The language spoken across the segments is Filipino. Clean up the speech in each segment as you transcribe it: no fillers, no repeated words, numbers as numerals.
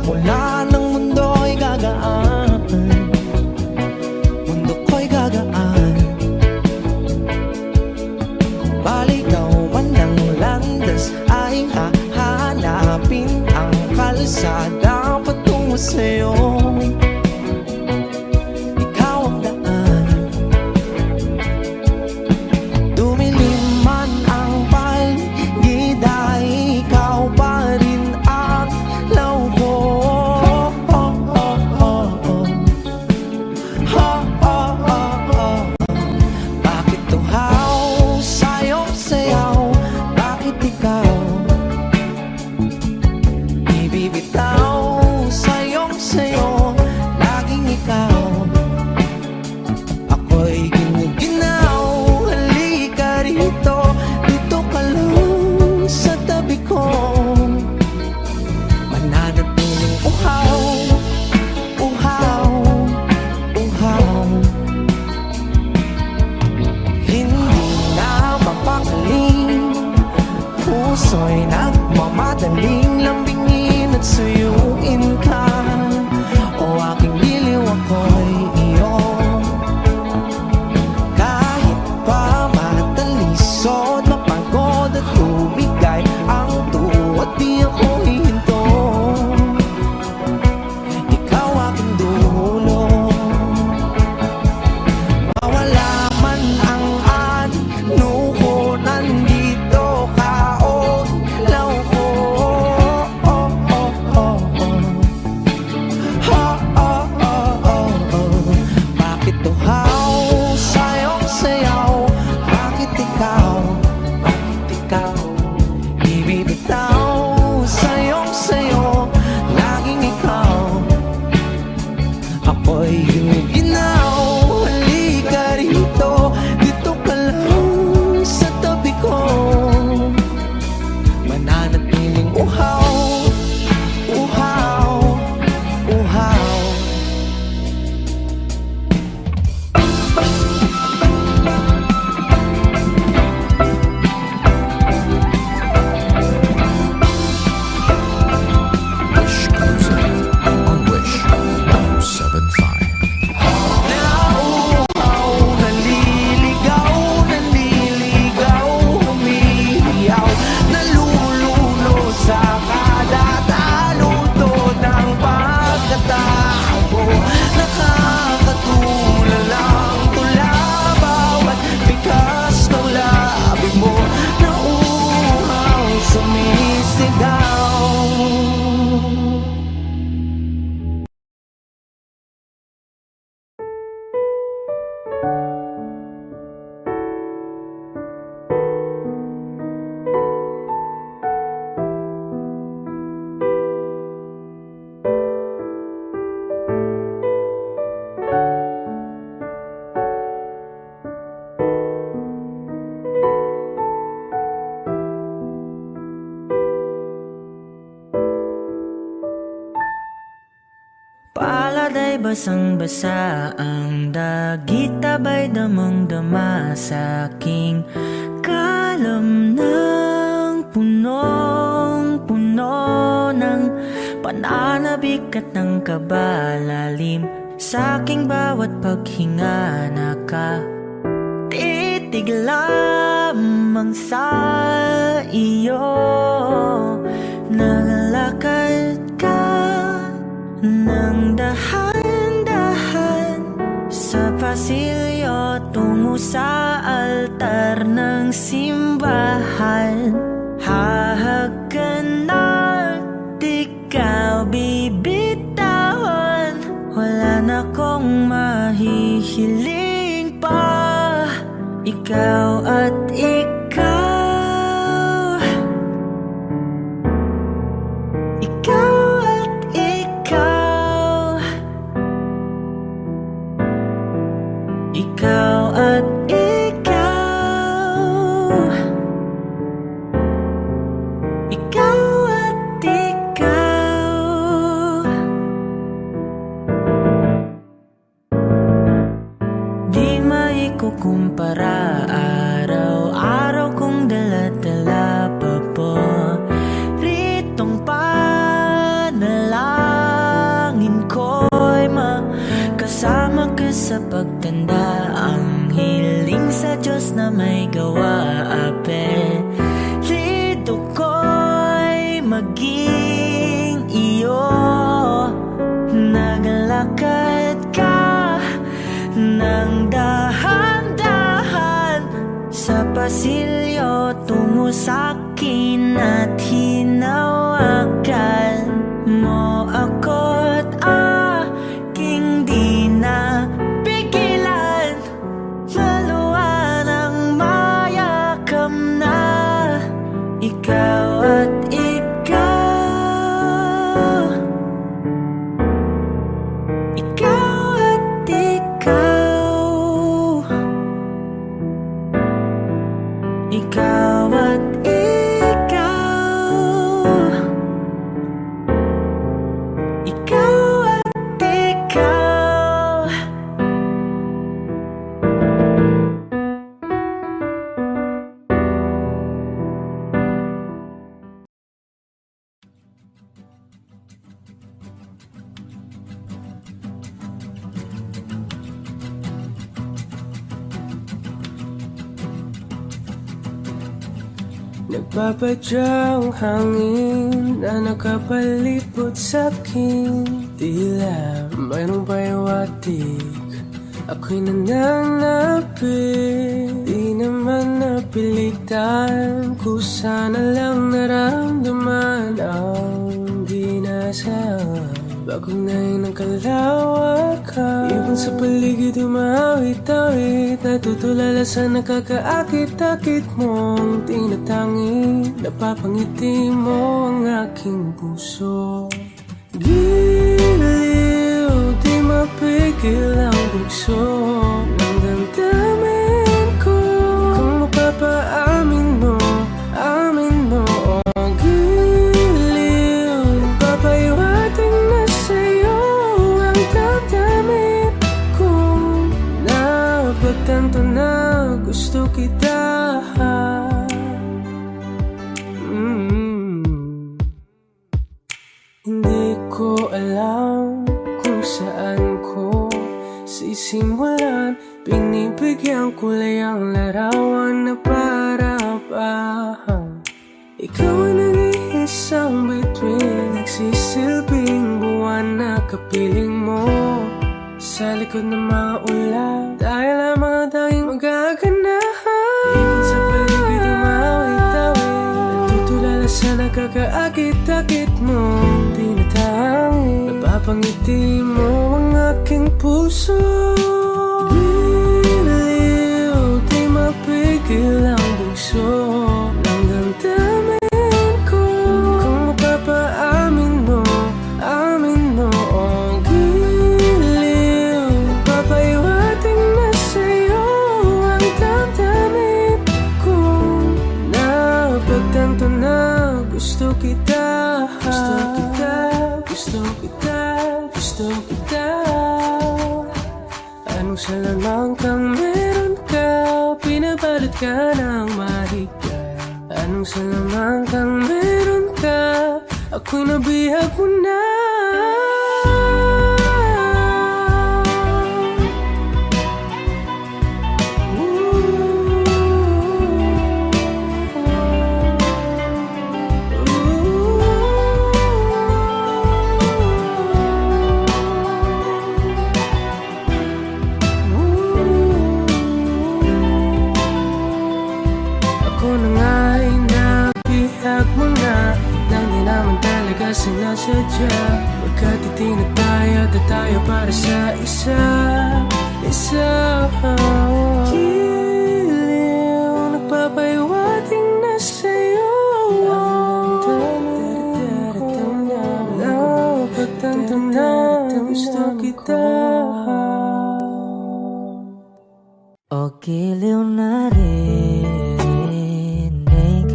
Mula ng mundo'y gagaan, mundo ko'y gagaan. Baligaw man ng landas ay hahanapin ang kalsada patungo sa'yo. Ikaw ang daan. Dumilim man ang paligid ay ikaw pa rin ang law ko. Bakit tuhaw sa'yo sayaw? Bakit ikaw ibibitaw sa'yong sayo? Laging ikaw, ako'y giniginaw. Halika rito, dito ka lang sa tabi ko. Mananatiling uhaw, uhaw, uhaw. Hindi na mapakaling, puso'y nagmamadaling lambingin at suyuin ka. O aking liliw, ako'y iyo. Kahit pa matalisod, mapagod at tumigay ang tuwa, di ako hihinto. Ikaw aking dulo. Mawala man ang ano ko, nandito ka o law ko. Bakit tuhaw sa'yong sayaw? Bakit ikaw ibibitaw sa'yong sayo? Laging ikaw, ako'y giniginaw. Halika rito, dito ka lang sa tabi ko. Mananatiling uhaw, uhaw, uhaw. Wish Music on Wish 107.5. Nauuhaw, naliligaw, nanliligaw, humihiyaw, nalulunod sa kada talunto ng pagkatao mo. Nakakatulalang tula bawat bigas ng labi mo. Nauuhaw, sumisigaw. Palad ay basang-basa, ang dagit abay damang-dama sa aking kalam ng punong-puno ng pananabik at ng kabalalim. Sa aking bawat paghinga nakatitig lamang sa iyo. Nalakad ka ng dahan-dahan sa pasilyo tungo sa altar ng simbahan. Hahagan at ikaw bibitawan, wala na kong mahihiling pa. Ikaw at ikaw, ikaw at ikaw, ikaw at ikaw, ikaw at ikaw. Di maikukumpara, araw-araw kong dala-dala pa po ritong panalangin. sa pagtanda. Ang hiling sa Diyos na may gawa. Apelido ko'y maging iyo. Naglakad ka ng dahan-dahan sa pasilyo tungo sa'kin at hinawakan mo ako't aking di na pigilan. Maluwan ang mayakam na ikaw at ikaw. Ikaw at ikaw. Ikaw at ikaw. Ikaw at ikaw. Nagpapadyang hangin na nakapalipot sa'kin. Tila mayroong payawatig, ako'y nananapit. Di naman napilitan, kusana lang naramdaman ang ginasaan. Bagong nahin ng kalawakan, ibon sa paligid umawit-awit. Natutulala sa nakakaakit-akit mong tinatangi. Napapangiti mo ang aking puso. Giliw, di mapigil ang bugso ng damdamin ko. Kung mapapaamin mo, amin mo. Oh, giliw, papaiwating na sa'yo ang damdamin ko. Napagtanto na gusto kita. Hindi ko alam kung saan ko sisimulan. Binibigyan ko lang ang larawan na para pa. Ikaw ang nag-iisang bituin, nagsisilbing buwan na kapiling mo. Sa likod ng mga ulan, tayo lamang ang tanging magaganahan. Ibon sa paligid umawit-awit, natutulala sa nakakaakit-akit mo. Tinatangi, napapangiti mo ang aking puso. Giliw, di mapigil ang bugso ng damdamin ko. Kung mapapaamin mo, amin mo. Oh, giliw, papaiwating na sa'yo ang damdamin ko. Napagtanto na gusto kita. Gusto kita, gusto kita, gusto kita. Anong salamang kang meron ka, pinabalot ka ng mahika. Anong salamang kang meron ka, ako'y nabihag mo na. Sinasadya, pagkat itinataya tayo para sa isa. Giliw, nagpapaiwating na sa'yo ang damdamin ko. Napagtanto na gusto kita. O giliw na rinig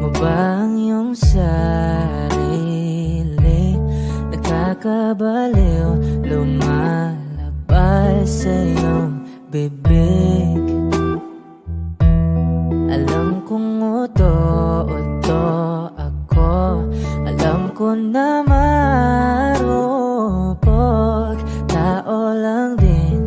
mo ba ang iyong sarili? Nakakabaliw, lumalabas sa iyong bibig. Alam kong uto-uto ako, alam ko na marupok. Tao lang din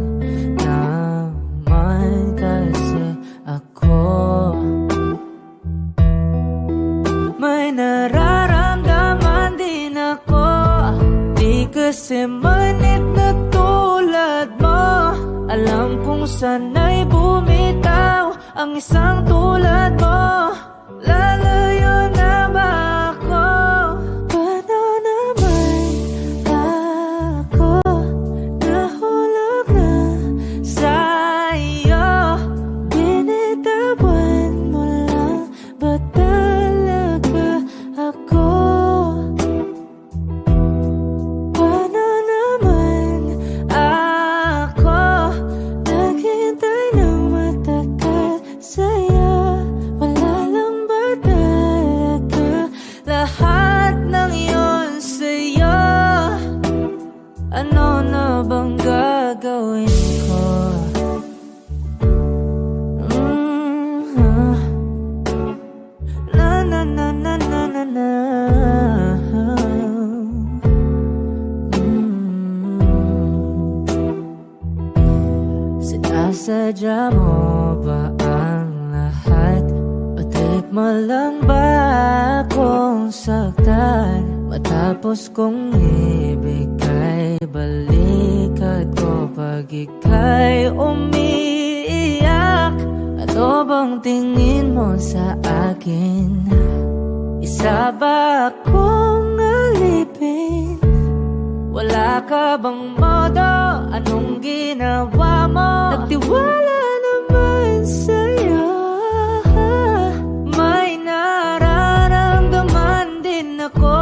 bumitaw ang isang tulad mo, lalayo na ba ako? Paano naman ako nahulog na sa'yo? Binitawan mo lang ba talaga ako? Paano naman ako naghintay ng matagal sa'yo? Wala lang ba talaga lahat ng yun sa'yo? Ano na bang gagawin ko? Na na na na na na na. Sinasadya mo ba ang lahat? O trip mo lang ba akong saktan? Matapos kong ibigay balikat ko pag ika'y umiiyak. Ano bang tingin mo sa akin? Isa ba akong alipin? Wala ka bang modo? Anong ginawa mo? Nagtiwala naman sa'yo. May nararamdaman din ako.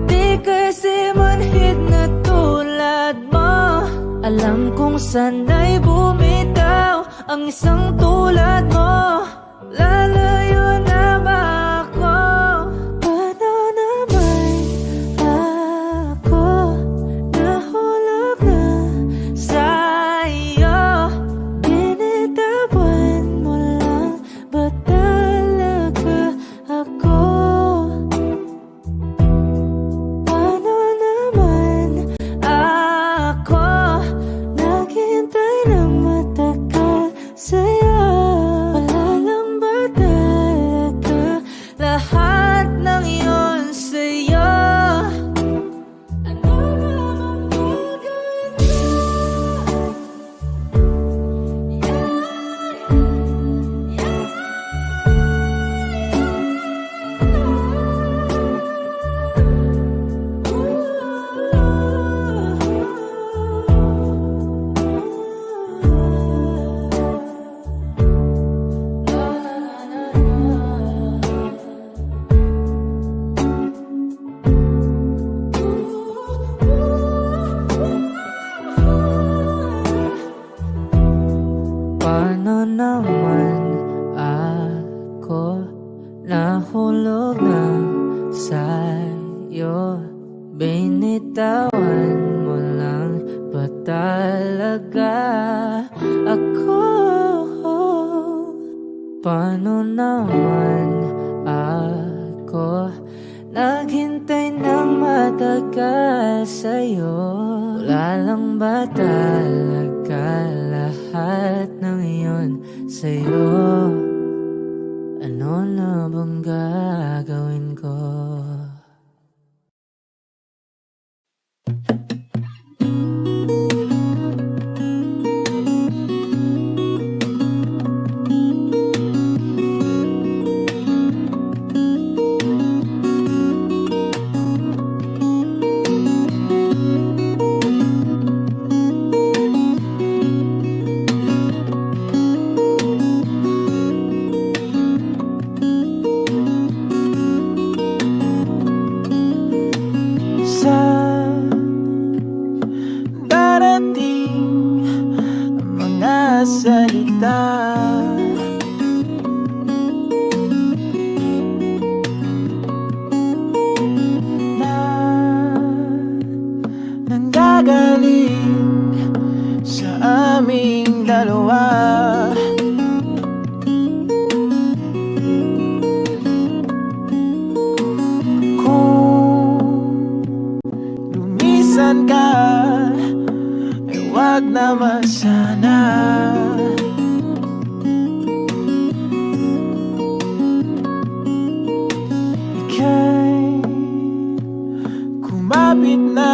Di kasi manhid na tulad mo. Alam kong sana'y bumitaw ang isang tulad mo, lalayo na ba ako? Paano naman ako nahulog na sa'yo? Binitawan mo lang ba talaga ako? Paano naman ako naghintay ng matagal sa'yo? Wala lang ba talaga lahat ng yun sa'yo? Ano naman gagawin ko? Paano naman ako nahulog na sa'yo? Binitawan mo lang ba talaga ako? Paano naman ako naghintay ng matagal sa'yo? Wala lang ba talaga lahat ng iyon sa'yo? Ano na bang gagawin ko? Sa darating ang mga salita, na nanggagaling sa aming dalawa. Lumisan ka, ay wag naman sana. Ika'y kumapit na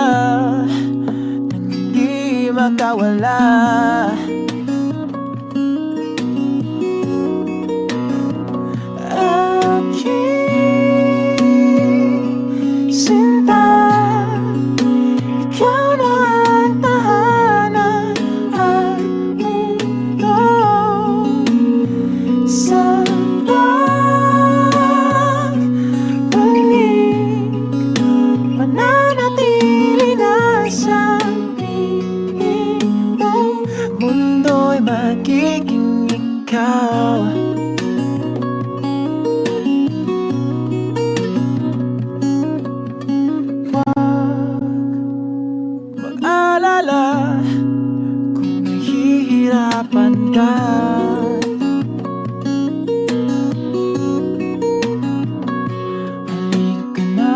nang hindi makawala. magiging ikaw. Mag-alala kung nahihirapan ka. Halika na,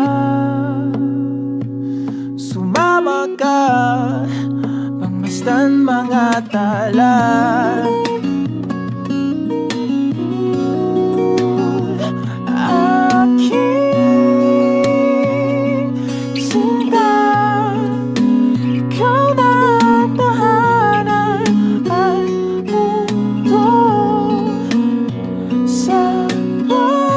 sumama ka, pagmasdan mga tala. Aking sinta, ikaw na ang tahanan at mundo sa pagbalik.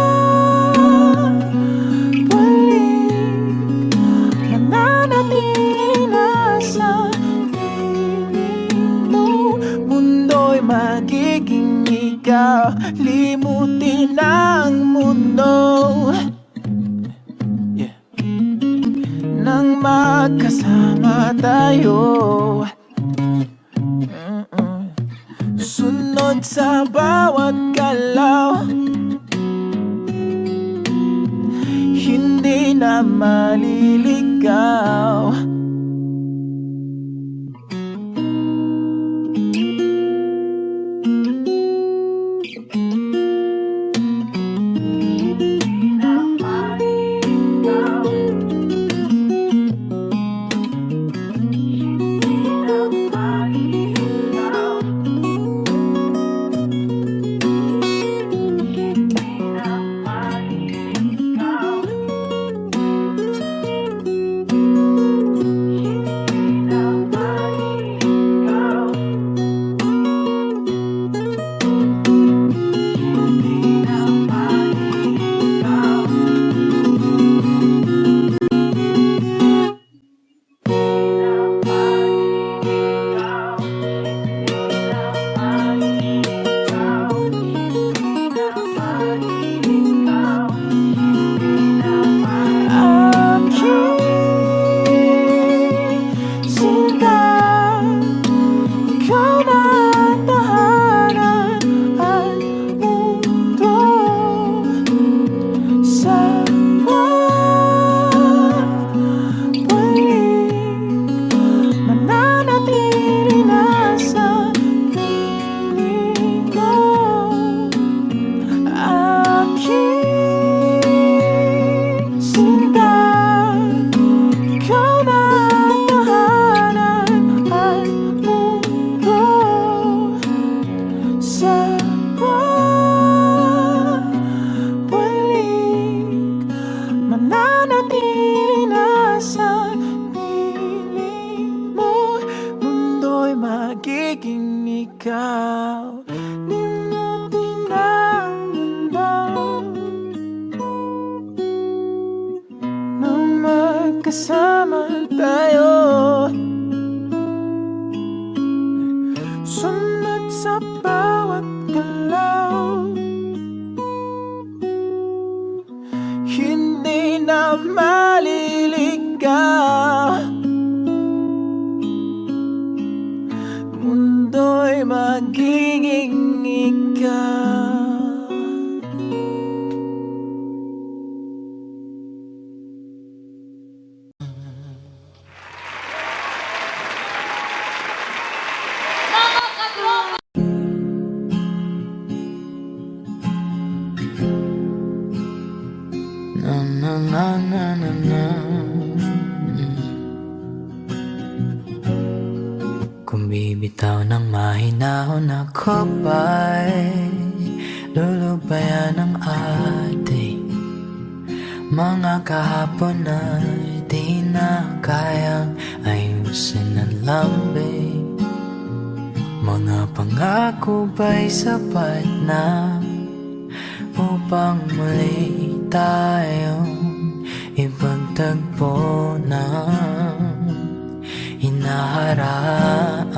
Mananatili na sa piling mo, mundo'y magiging ikaw. Limutin ang mundo, yeah, nang magkasama tayo. Sunod sa bawat galaw, hindi na maliligaw. Mananatili na sa piling mo, mundo'y magiging ikaw. Limutin ang mundo nang magkasama tayo. Sunod sa bawat galaw, hindi na maliligaw. Mundo'y magiging ikaw. Na na na na na na. Kung bibitaw ng mahinahon ako ba'y lulubayan ng ating mga kahapon na di na kayang ayusin ng lambing. Mga pangako ba'y sapat na upang muli tayong ipagtagpo ng hinaharap?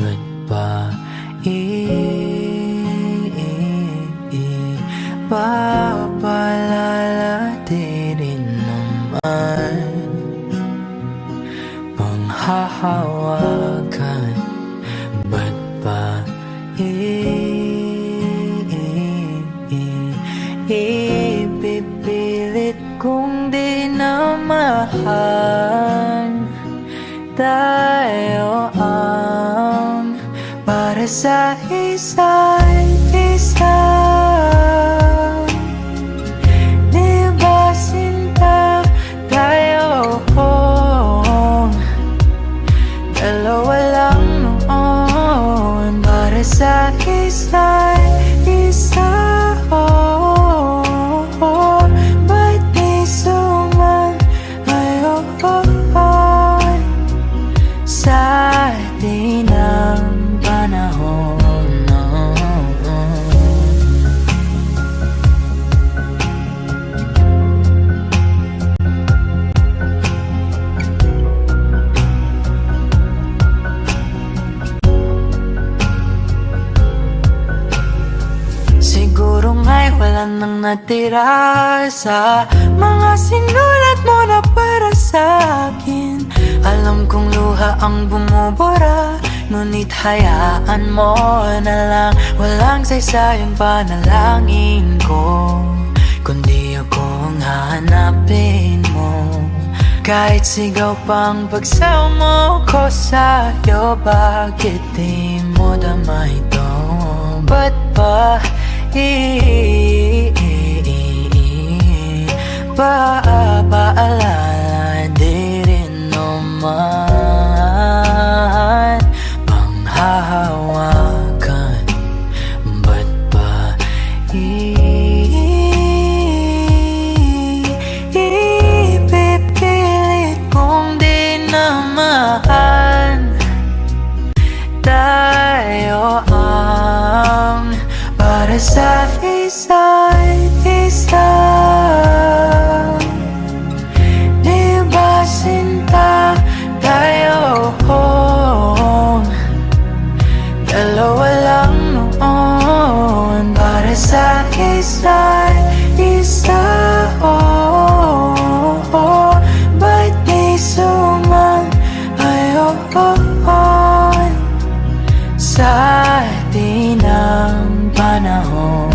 Ba't pa papalalatirin naman panghahawakan? Ba't pa Ipipilit kong di na mahal. Tayo ang para sa isa't isa. Di ba sinta tayo? Dalawa lang noon para sa isa't isa. Ba't di sumayon sa atin ang panahon? Siguro nga'y wala nang natira sa mga sinulat mo na para sa akin. Alam kong luha ang bumubura, ngunit hayaan mo na lang. Walang saysayang panalangin ko, kundi ako ang hahanapin mo. Kahit sigaw pang pagsamo ko sa'yo, bakit di mo dama ito? Ba't ba paalala di rin naman panghahawakan? Ba't ba ipipilit kong di na mahal? Tayo ang para sa isa't isa. Di ba sinta tayo? Dalawa lang noon para sa isa't isa. Ba't di sumayon sa atin ang panahon?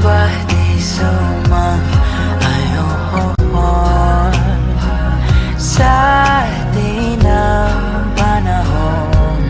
Ba't di sumayon sa atin ang panahon?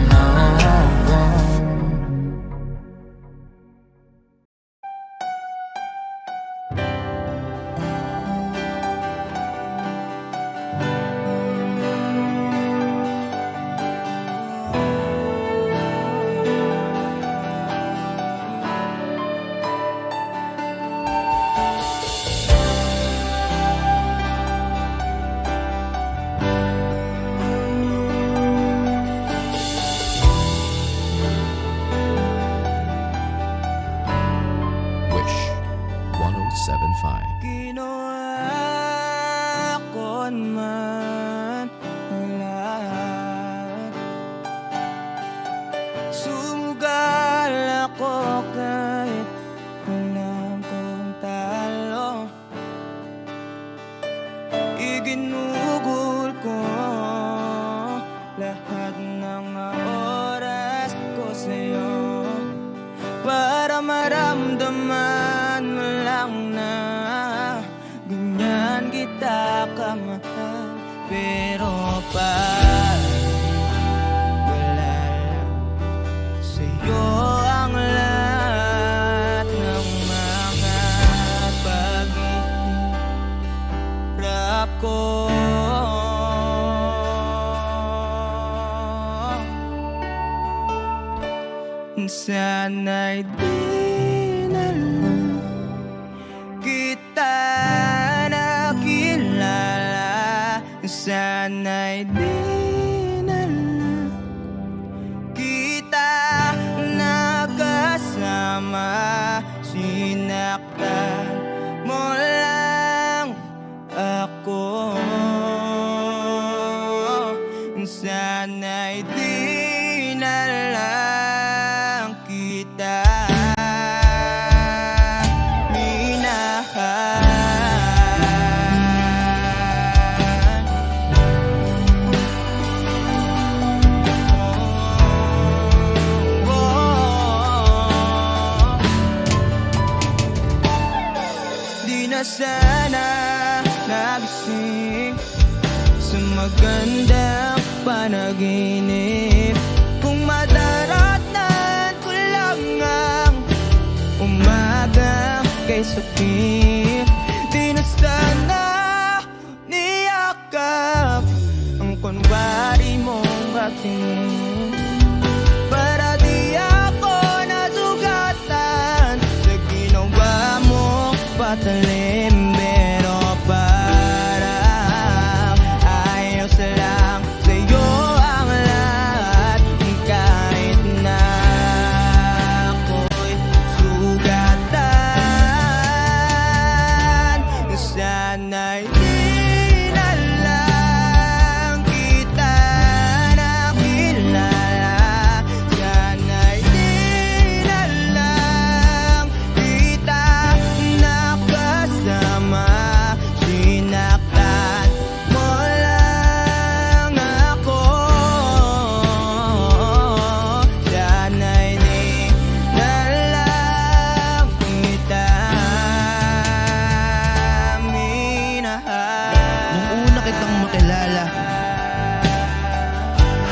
Wish 1075. Ginawa ko man ang lahat. Sumugal ako kahit alam kong talo. Iginugol ko lahat ng oras ko sa'yo para maramdaman mo lang na ganyan kita kamahal. Pero wala lang sa'yo ang lahat ng mga paghihirap ko. Sana'y di na lang kita nakilala. Sana'y di na lang kita nakasama. Sinaktan mo lang ako. Sana'y di na lang kita sana nagising sa magandang panaginip. Kung madaratan ko lang ang umaga kay sakit, di na sana niyakap ang kunwari mong aking, para di ako nasugatan sa ginawa mong patalim.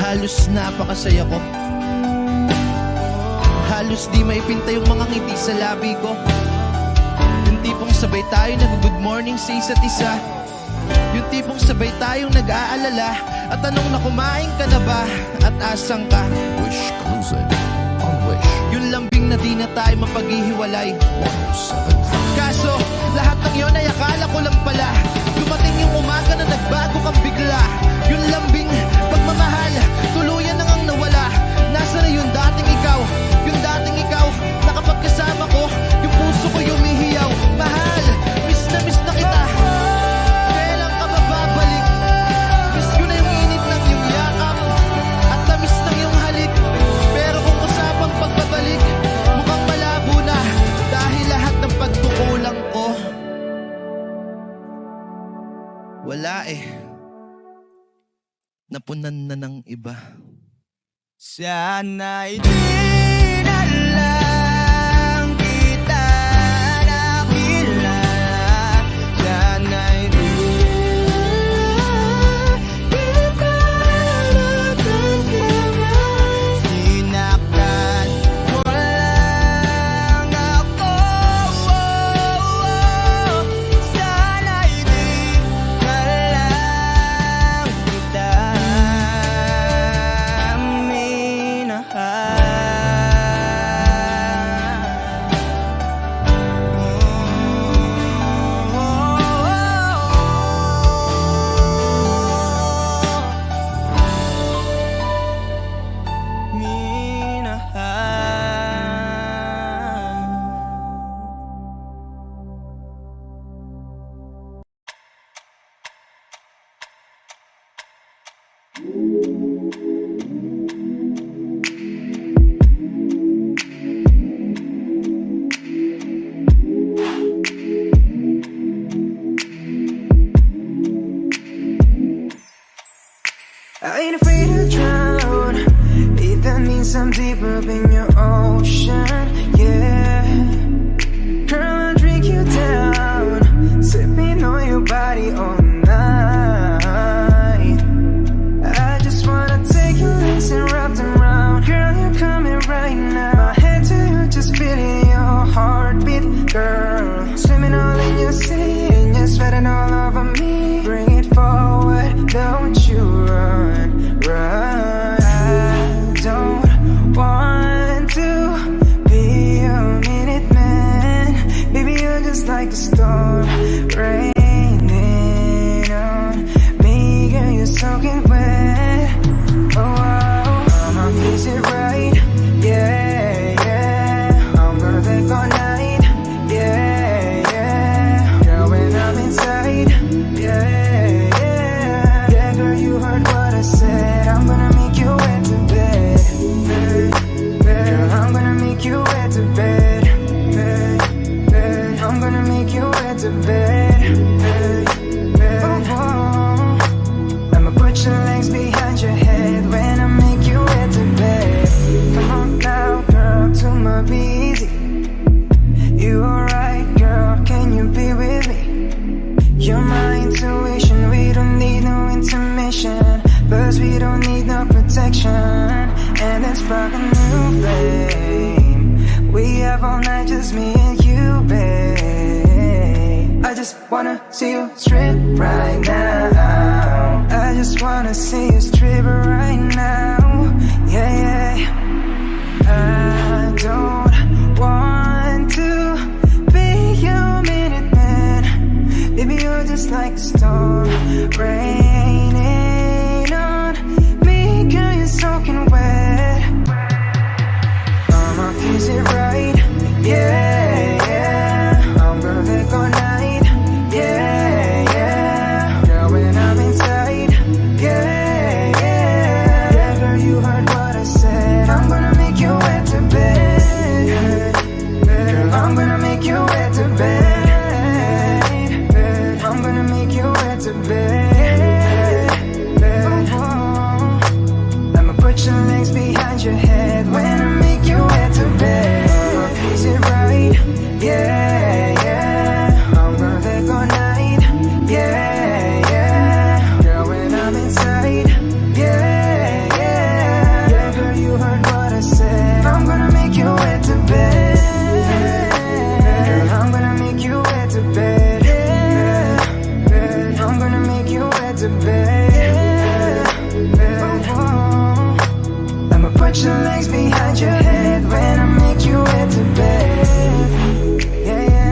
Halos napakasaya ko. Halos di maipinta yung mga ngiti sa labi ko. Yung tipong sabay tayo nag-good morning sa isa't isa. Yung tipong sabay tayong nag-aalala at tanong na kumain ka na ba at asang ka. Wish closing on Wish Yung lambing na di na tayo mapaghihiwalay. 107.5. Kaso lahat ng yun ay akala ko lang pala. Dumating yung umaga na nagbago kang bigla. Yung lambing pagmamahal tuluyan na ngang nawala. Nasa na yung dating ikaw? Yung dating ikaw na kapag kasama ko, yung puso ko yumihiyaw. Mahal, miss na kita. Kailan ka ba babalik? Miss ko na yung init ng iyong yakap at tamis ng iyong halik. Pero kung usapang pagbabalik, mukhang malabo na dahil lahat ng pagkukulang ko wala napunan na ng iba. Sana'y di na lang kita nakilala. Sana'y di kita nakasama. Sinaktan mo lang ako. Sana'y di na lang kita I ain't afraid to drown. That means I'm deep up in your ocean, yeah. Girl, I'll drink you down, sipping on your body all night. I just wanna take your legs and wrap them around. Girl, you're coming right now. My head to you, just feeling your heartbeat, girl. Swimming all in your sea, and you're sweating all over me. Bring it forward, don't you run, run. I don't want to be a minute legs behind your head when I make you head to bed. Come on now, girl, to my busy. You alright, girl, can you be with me? You're my intuition, we don't need no intermission. Plus we don't need no protection. And let's spark a new flame. We have all night, just me and you, babe. I just wanna see you strip right now. I just wanna see you strip right now. Yeah, yeah. I don't want to be your minute man. Baby, you're just like a storm raining on me, girl, you're soaking wet. Mama, is it right? Yeah, yeah. I'm perfect all night. Yeah, yeah. Girl, when I'm inside. Yeah, yeah. Yeah, girl, you heard what I said. I'm gonna make you wet to bed. Girl, I'm gonna make you wet to bed. I'm gonna make you wet to bed. I'ma put your legs behind your head when I make you wet to bed. Is it right? Yeah, yeah. I'm gonna take all night. Yeah, yeah. Girl, when I'm inside. Yeah, yeah. Yeah, girl, you heard what I said. I'm gonna make you wet to bed. Girl, I'm gonna make you wet to bed. Yeah. I'm gonna make you wet to bed. I'ma put your legs behind your head when I make you wet to bed. Yeah, yeah.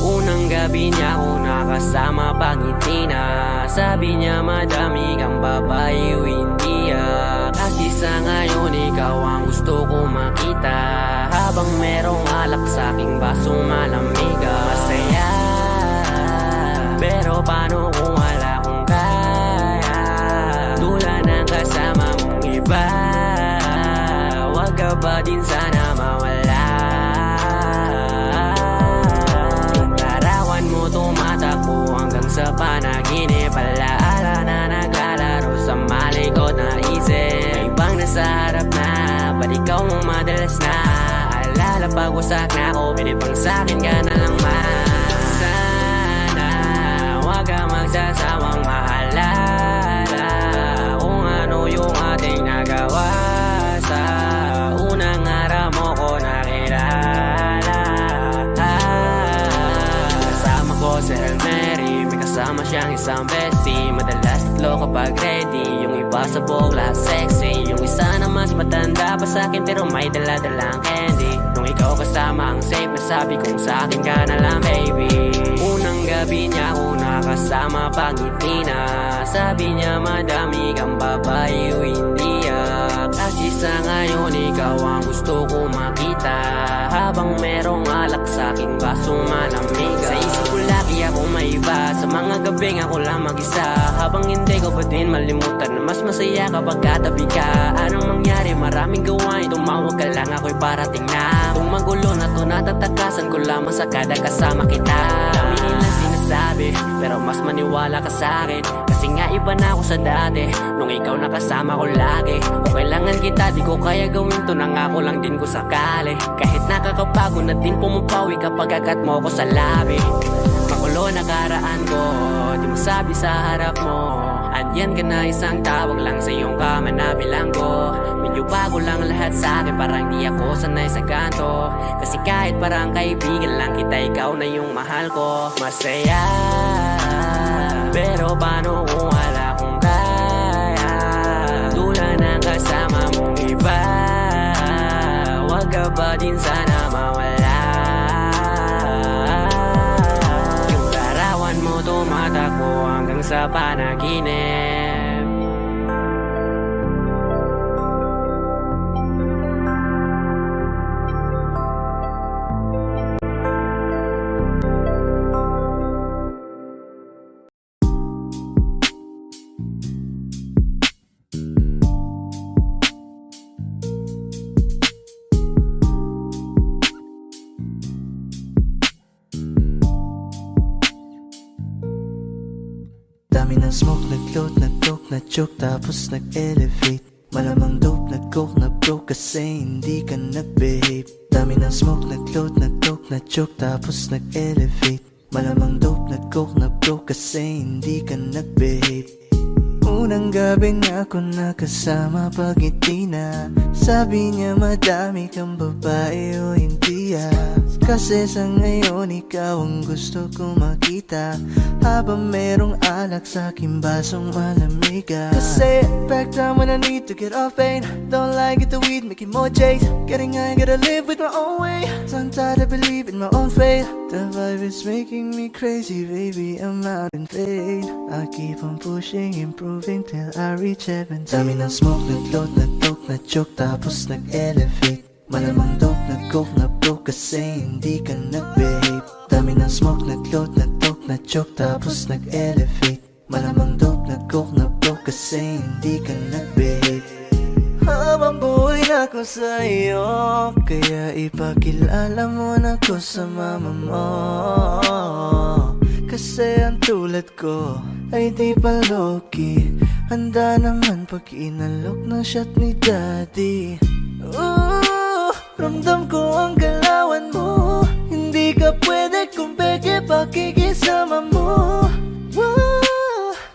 Unang gabi niya ako nakasama pangiti na. Sabi niya madami kang babae o hindi Kasi sa ngayon ikaw ang gusto ko makita. Habang merong alak sa aking baso malamig masaya. Pero paano kung wala kong kaya? Tulad ng kasama mong iba. Wag ka ba din sana mawala? Tumatakbo hanggang sa panaginip. Alaala na naglalaro sa malikot na isip. May ibang nasa harap na, ba't ikaw mong madalas na? Alala pag wasak na ako, pinipang sa'kin ka na lang man. Sana wag ka magsasawang maalala kung ano yung ating nagawa. Sa unang araw mo ko nakilala. Si Hail Mary, may kasama siyang isang bestie. Madalas tatlo kapag ready. Yung iba sa bogla, sexy. Yung isa na mas matanda pa sa'kin pero may dala-dalang candy. Nung ikaw kasama ang safe na sabi kong sa'kin ka na lang baby. Unang gabi niya ako nakasama pangiti na. Sabi niya madami kang babae o hindi Kasi sa ngayon ikaw ang gusto ko makita. Habang merong alak sa'king baso malamig. Sa isip ko lagi ako may iba. Sa mga gabing ako lang mag-isa. Habang hindi ko pa din malimutan na mas masaya kapag katabi ka. Anong mangyari? Maraming gawain. Tumawag ka lang ako'y parating na. Kung magulo na to natatakasan ko lamang sa kada kasama kita. Dami nilang sinasabi pero mas maniwala ka sa'kin. Kasi nga iba na ako sa dati. Nung ikaw nakasama ko lagi. Kung kailangan kita di ko kaya gawin to. Nangako lang din ko sakali. Kahit nakakapagod na din pumapawi kapag agat mo ko sa labi. Makulo na karaan ko, di mo sabi sa harap mo. Andyan ka na isang tawag lang sa iyong kama na bilanggo. Medyo bago lang lahat sa akin, parang di ako sanay sa ganto. Kasi kahit parang kaibigan lang kita, ikaw na yung mahal ko. Masaya, pero paano kung wala kong kaya? Tulad ng kasama mong iba. Wag ka ba din sana mawala? Yung larawan mo tumatakbo hanggang sa panaginip. Dami ng smoke, nag-load, nag-coke, na-choke, tapos nag-elevate. Malamang dope, nag-coke, na-broke kasi hindi ka nag-behave. Dami ng smoke, nag-load, nag-coke, na-choke, tapos nag-elevate. Malamang dope, nag-coke, na-broke kasi hindi ka nag-behave. Unang gabi na ako nakasama pag ngiti na. Sabi niya madami kang babae o hindi Kasi sa ngayon ikaw ang gusto kong makita. Habang merong alak sa aking basong malamig Kasi back time when I need to get off pain. Don't like it the weed, making more J's. Getting high, gotta live with my own way. Tongue tied, I believe in my own faith. The vibe is making me crazy, baby, I'm out in vain. I keep on pushing, improving till I reach heaven. Dami ng smoke, nag-load, nag-coke, na-choke, tapos nag-elevate. Malamang dope, nag-coke, na-broke kasi hindi ka nag-behave. Dami ng smoke, nag-load, nag-coke, na-choke, tapos nag-elevate. Malamang dope, nag-coke, na-broke kasi hindi ka nag-behave. Habang buhay na ako sa'yo, kaya ipakilala mo na ko sa mama mo. Kasi ang tulad ko ay di pa low-key. Handa naman pag inalok ng shot ni daddy. Ramdam ko ang galawan mo. Hindi ka pwede kung peke pakikisama mo.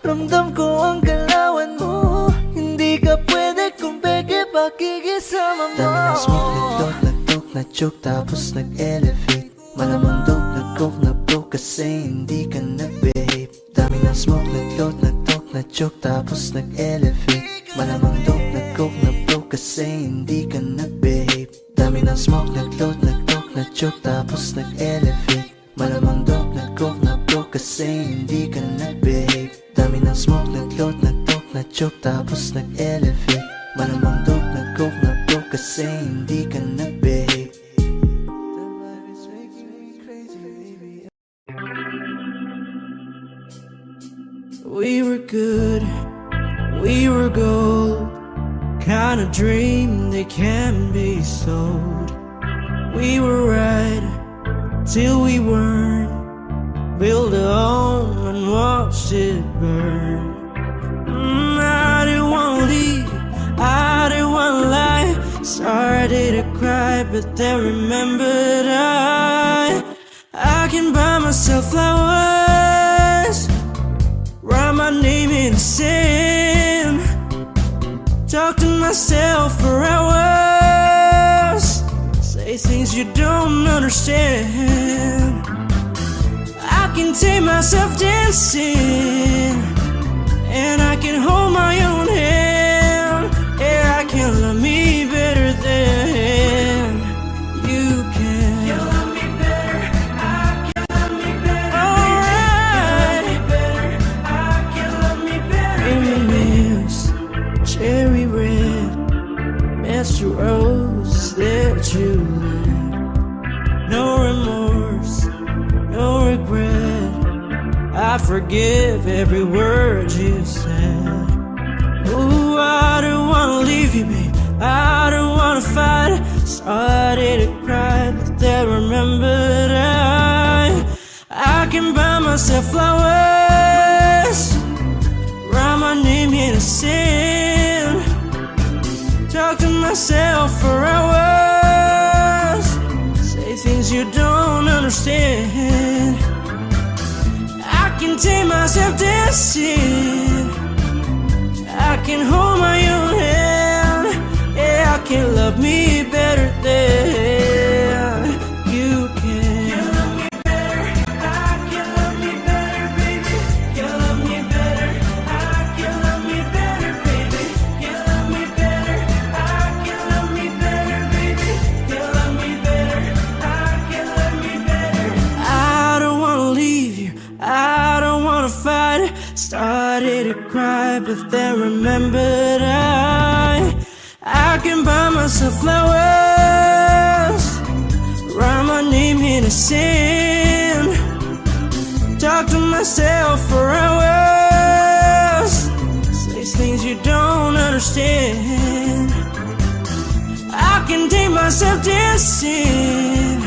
Ramdam ko ang galawan mo. Hindi ka pwede kung peke pakikisama mo. Dami ng smoke, nag-load, nag-coke, na-choke, tapos nag-elevate. Malamang dope, nag-coke, na-broke kasi hindi ka nag-behave. Dami ng smoke, nag-load, nag-coke, na-choke, tapos nag-elevate. Malamang dope, nag-coke, na-broke kasi hindi ka nag-behave. Dami ng smoke, nag-load, nag-coke, na-choke, tapos nag-elevate. Malamang dope, nag-coke, na-broke kasi hindi ka nag-behave. Dami ng smoke, nag-load, nag-coke, na-choke, tapos nag-elevate. Malamang dope, nag-coke, na-broke kasi hindi ka nag-behave. The vibe is making me crazy, baby. We were good, we were gold. Kind of dream that can be sold. We were right till we weren't. Build a home and watch it burn. I didn't wanna leave, I didn't wanna lie. Started to cry, but then remembered I can buy myself flowers, write my name in the sand, talk to myself for hours, say things you don't understand. I can take myself dancing, and I can hold my own hand. Yeah, I can love me better than you can. You love me better, I can love me better. Alright, I can love me better. Reminisce, cherry red, Mr. Rose that you lit. No remorse, no regret. I forgive every word you said. Ooh, I don't wanna leave you, babe, I don't wanna fight. Started to cry, but then remembered I can buy myself flowers, write my name in the sand, talk to myself for hours, say things you don't understand. I can take myself dancing, I can hold my own hand. Yeah, I can love me better than you can. You love me better, I can love me better, baby. You love me better, I can love me better, baby. You love me better, I can love me better, baby. You love me better, I can love me better. I don't wanna leave you, I don't wanna fight. Started to cry, but then remembered I can buy myself flowers, write my name in the sand, talk to myself for hours, say things you don't understand. I can take myself dancing,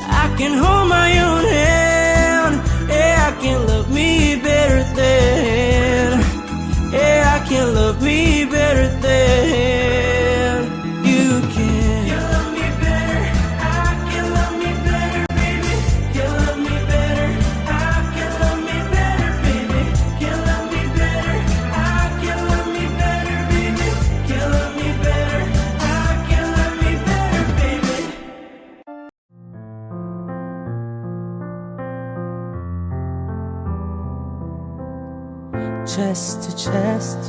I can hold my own hand. Yeah, I can love me better than, yeah, I can love me better than you can. You love me better, I can love me better, baby. You love me better, I can love me better, baby. You love me better, I can love me better, baby. You love me better, I can love me better, baby. Chest to chest,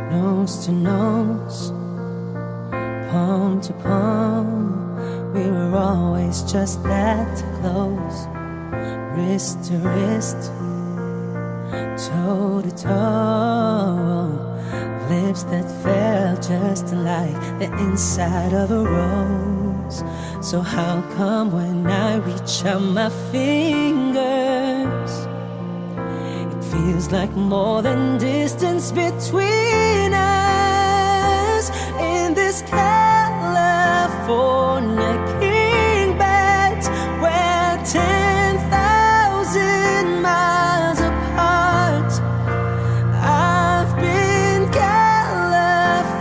nose to nose, palm to palm, we were always just that close. Wrist to wrist, toe to toe, lips that felt just like the inside of a rose. So how come when I reach out my fingers, feels like more than distance between us in this California king bed. We're 10,000 miles apart. I've been California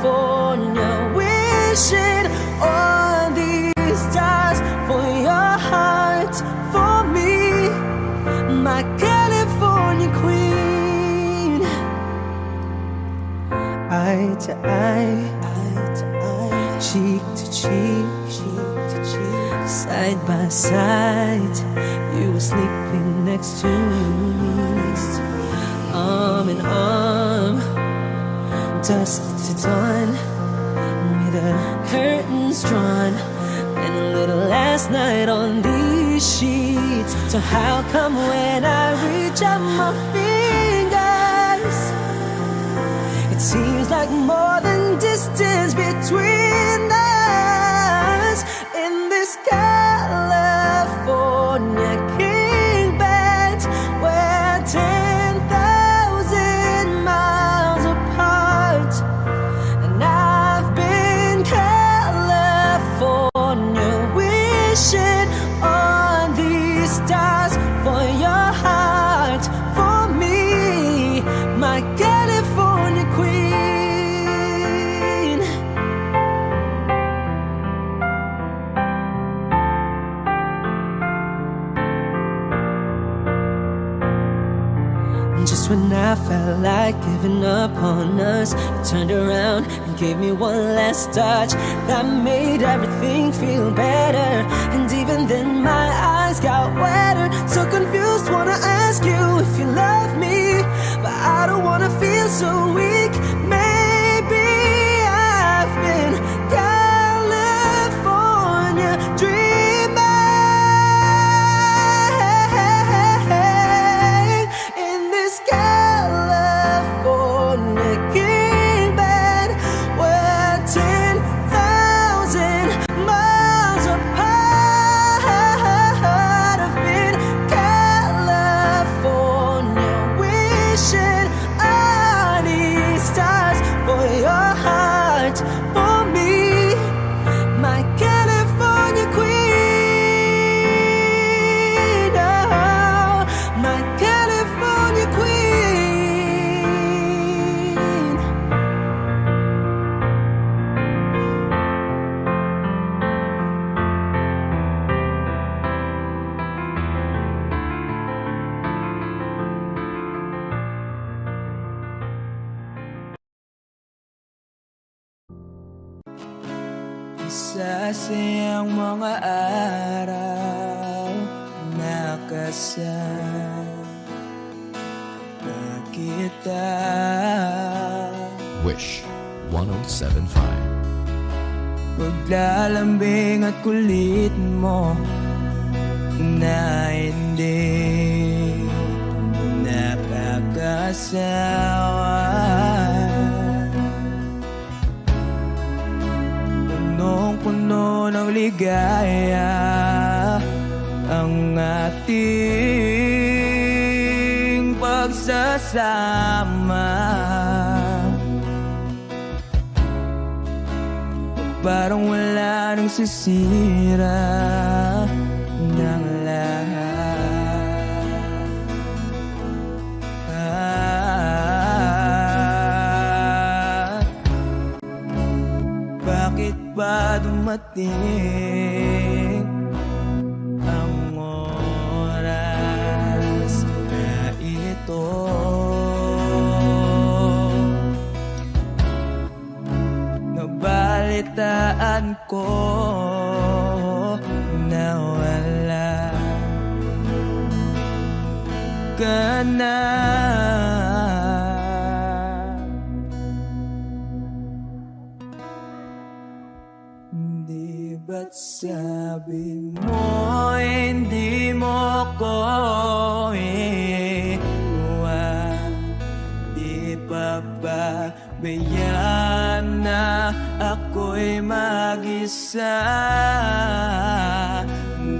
wishing on these stars for your heart, for me, my California queen. Eye to eye, cheek to cheek, side by side. You were sleeping next to me, arm in arm, dusk to dawn, with the curtains drawn, and a little last night on these sheets. So how come when I reach out my fingers, it seems like more than distance between us in this California king bed. We're 10,000 miles apart, and I've been California wishing on these stars for your heart, for me, my California queen. Just when I felt like giving up on us, you turned around and gave me one last touch that made everything feel better. And even then my eyes got wetter. So confused, wanna ask you if you love me, but I don't wanna feel so weak. Maybe I've been California dreaming in this California king bed. We're 10,000 miles apart. I've been California wishing on these stars for your heart, for me, my California queen. Oh, my California queen. Masasayang mga araw na kasama kita. Wish 1075. Paglalambing at kulit mo na hindi nakakasawa. Punong-puno ng ligaya ang ating pagsasama. Parang wala nang sisira ng lahat. bakit ba dumating ang oras na ito? Nabalitaan ko na wala ka na. Di ba't sabi mo hindi mo ko iwan? Di pa ba bayaan na ako'y mag-isa?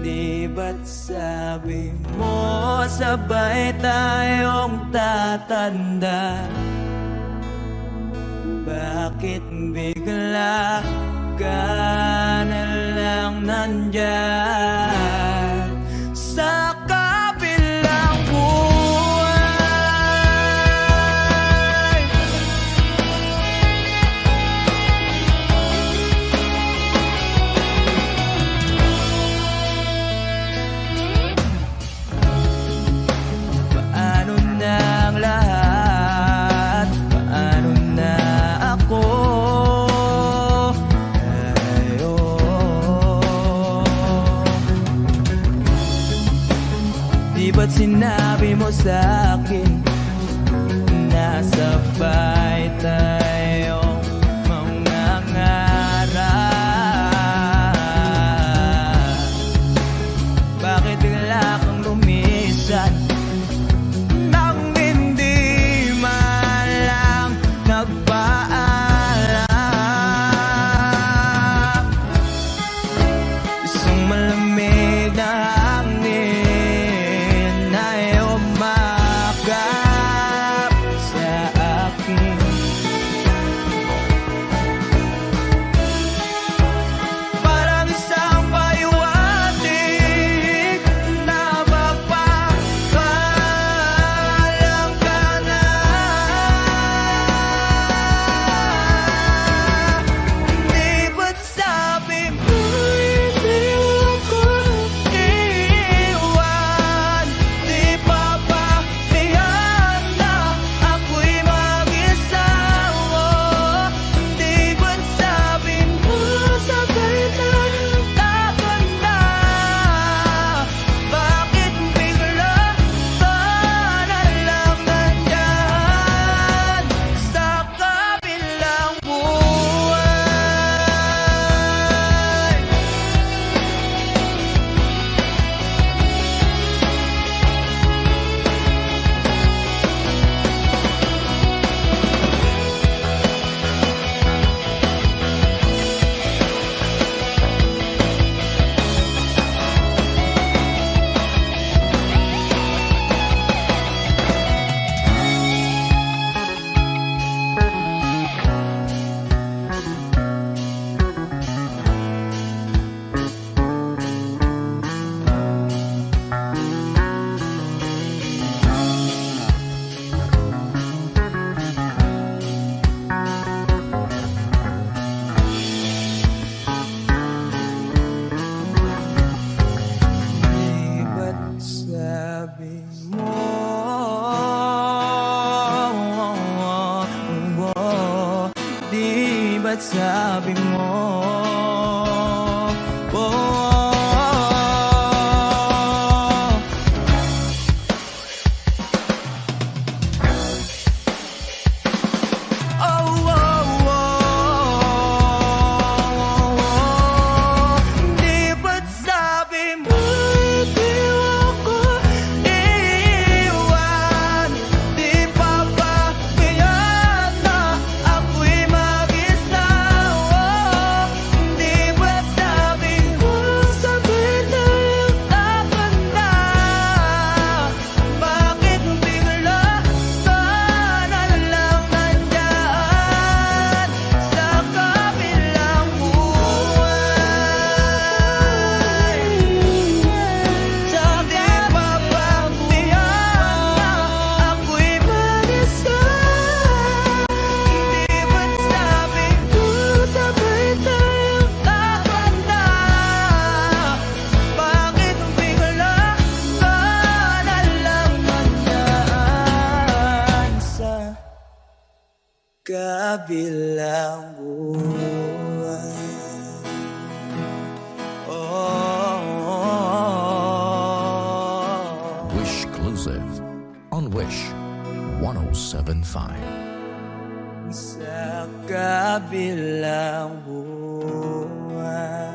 Di ba't sabi mo sabay tayong tatanda? Bakit bigla ka na lang nandyan sa kabilang buhay? Paano na ang lahat? Paano na ako? Di ba't sinabi mo sa'kin na sabay tayong mangangarap? Bakit bigla kang lumisan nang hindi man lang nagpaalam? Isang malamig na hangin ay umakap sa akin. Parang isang paywatig na magpapaalam ka na. Di ba't sabi mo hindi ako iwan? Di pa ba bayaan na ako'y mag-isa? Di ba't sabi mo sabay tayong tatanda? Bakit bigla ka na lang nandyan sa kabilang buhay? Di ba't sabi mo di ba't sabi mo di ba't sabi mo di ako iwan? Di pa ba bayaan na ako'y mag-isa? ang buhay. Wish Exclusive on Wish 1075. Sa kabilang buhay.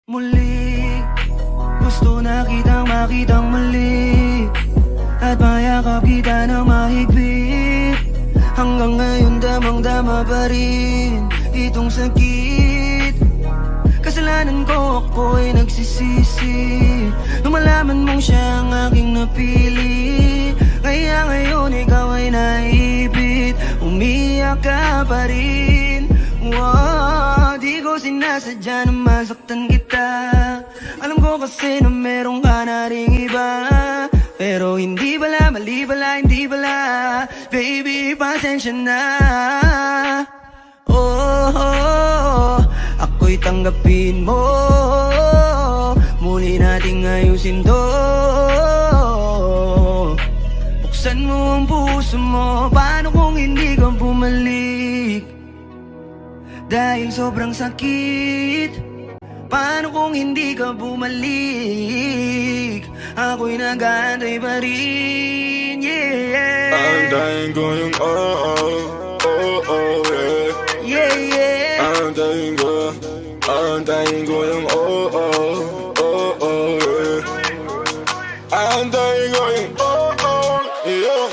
Muli, gusto na kitang makitang muli, at mayakap kita ng mahigpit. Hanggang ngayon damang-dama pa rin itong sakit. Kasalanan ko, ako'y nagsisisi nung malaman mong siya ang aking napili. Kaya ngayon ikaw ay naipit, umiyak ka pa rin. Wow, di ko sinasadya na masaktan kita. Alam ko kasi na meron ka na ring iba, pero hindi bala, mali bala, hindi bala. Baby, pasensya na. Oh, ako'y tanggapin mo. Muli nating ayusin to. Buksan mo ang puso mo. Paano kung hindi ka bumalik? Dahil sobrang sakit. Paano kung hindi ka bumalik? Ako'y nag-aantay pa rin, yeah. Aantayin ko yung yeah. Yeah, yeah. Aantayin ko yung yeah. Aantayin ko yung yeah.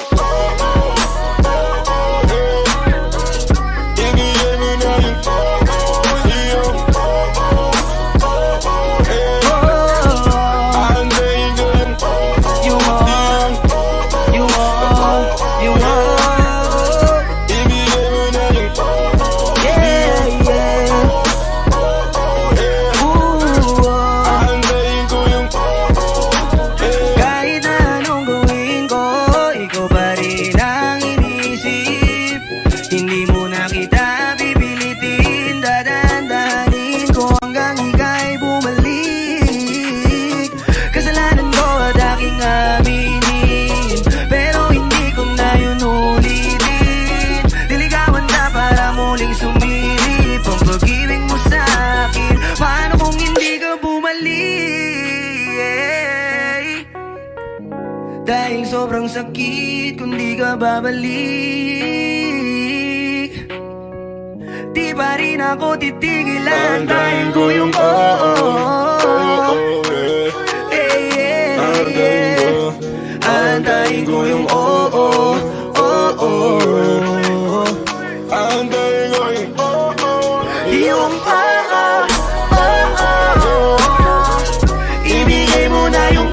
Ibigay mo na yung dahil sobrang sakit kung di ka babalik. Di pa rin ako titigil. Aantayin ko yung Aantayin ko yung Aantayin ko yung ibigay mo na yung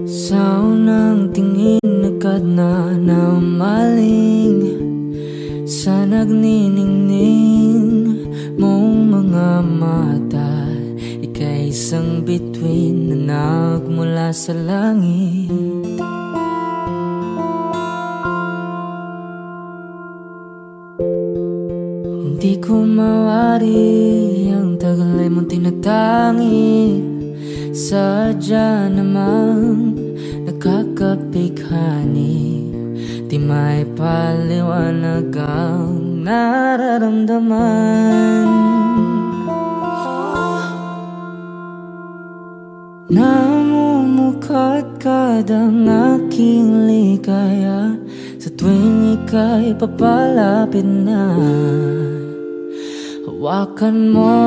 Sa unang tingin agad na namaling sa nagniningning mong mga mata. Ika'y isang bituin na nagmula sa langit. Hindi ko mawari ang tagal ay mong tinatangi. Sadya namang nakakapighani, di may paliwanag ang nararamdaman. Namumukadkad ang aking ligaya sa Sa tuwing ika'y papalapit na, hawakan mo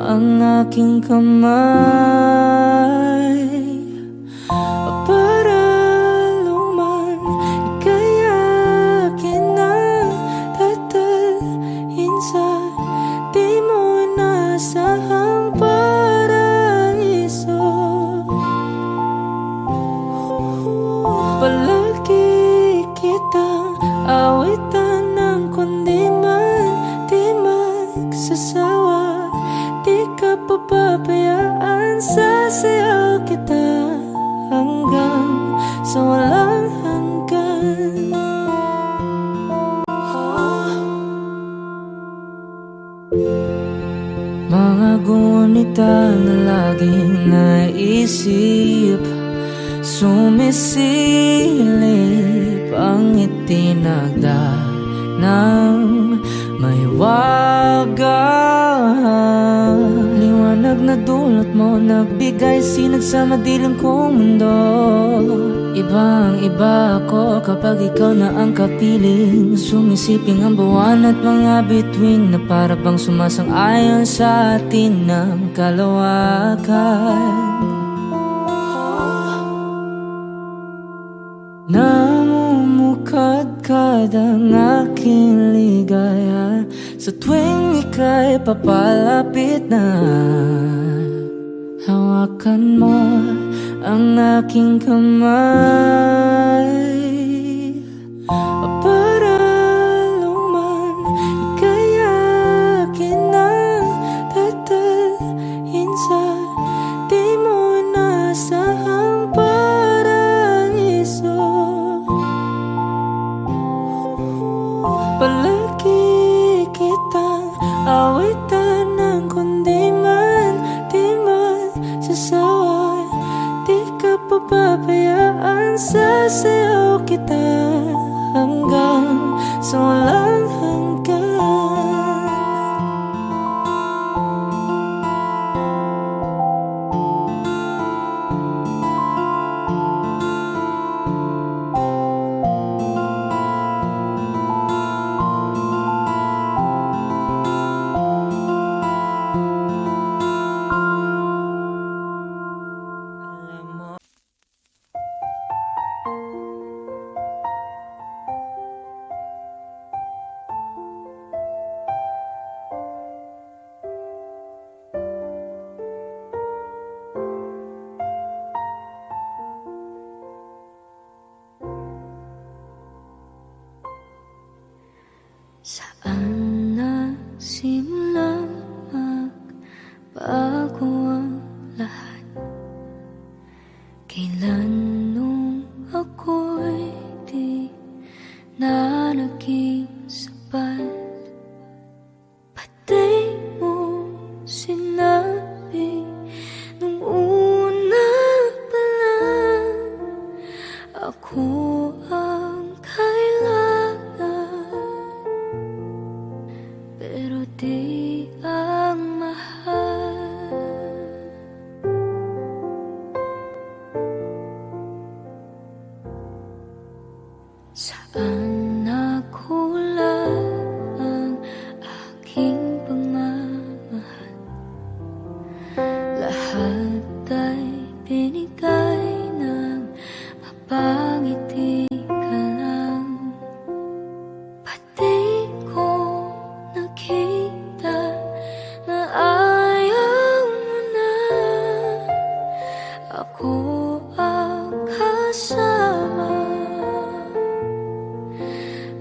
ang aking kamay. Para luman, ika'y akin na tatalhin sa di mo inasahang paraiso. Palagi kitang awitan ng kundi man di magsasawa. Di ka papabayaan, sasayaw kita hanggang sa walang hanggan. Mga gunita na laging naisip, sumisilip ang itinagda ng mahiwagang liwanag na dulot mo, nagbigay sinag sa madilim kong mundo. Ibang iba ako kapag ikaw na ang kapiling, sumisiping ang buwan at mga bituin na para bang sumasang-ayon sa atin ng kalawakan. Namumukadkad ang aking ligaya sa tuwing ika'y papalapit na, hawakan mo ang aking kamay. Para luman, ika'y akin na tatalhin sa di mo inasahang paraiso. Palagi kitang awitan ng kundi man di magsasawa. Di ka papabayaan, sasayaw kita hanggang sa walang hanggan. Saan nagsimula magbago ang lahat? Kailan nung ako'y di na naging sapat? Pati mo sinabi nung una pa lang, ako ang kailangan, pero di ang mahal. Saan nakulang ang aking pagmamahal? Lahat ay binigay ng mapangiti ka lang. Pati ko nakita na ayaw mo na ako ang kasama,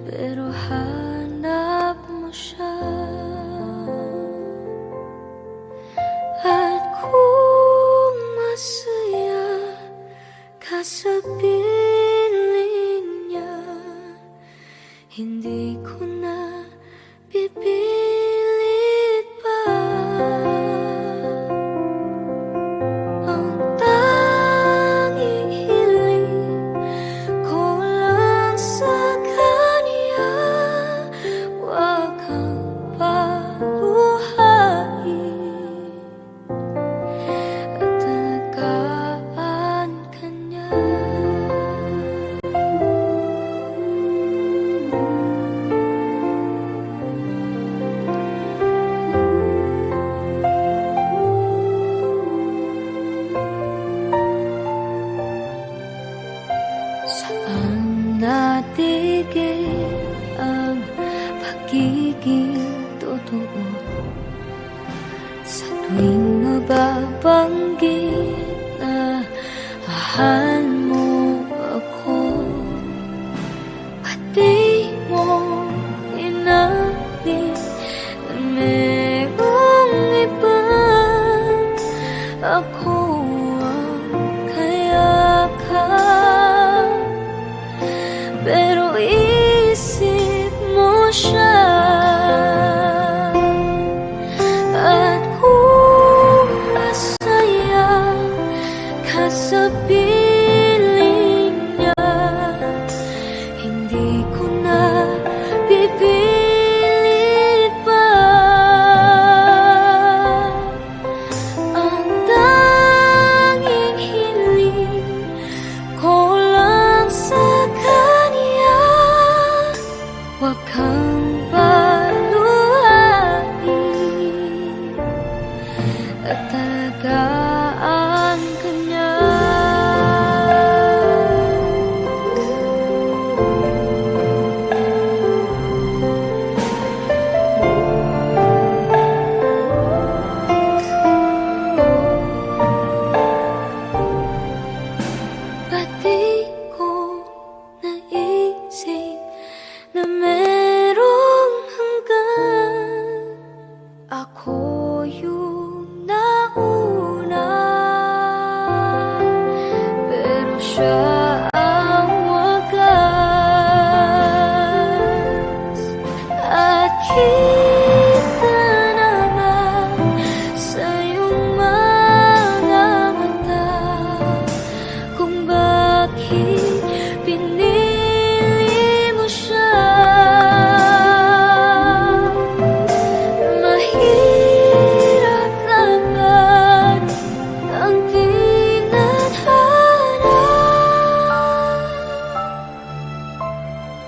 pero hanap mo siya. At kung masaya ka sa piling niya, hindi ko nababanggit na mahal mo ako, pati mo inamin na merong iba. Ako ang kayakap, pero isip mo siya. At kung masaya ka sa piling niya, hindi ko na pipilit pa. Ang tanging hiling ko lang sa kanya, huwag kang paluhain at talagaan ka niya. Pati ko naisip na merong hanggan, ako yung nauna, pero siya ang wagas. At kita naman sa iyong mga mata kung bakit pinili mo siya. Mahirap naman ang tinadhana,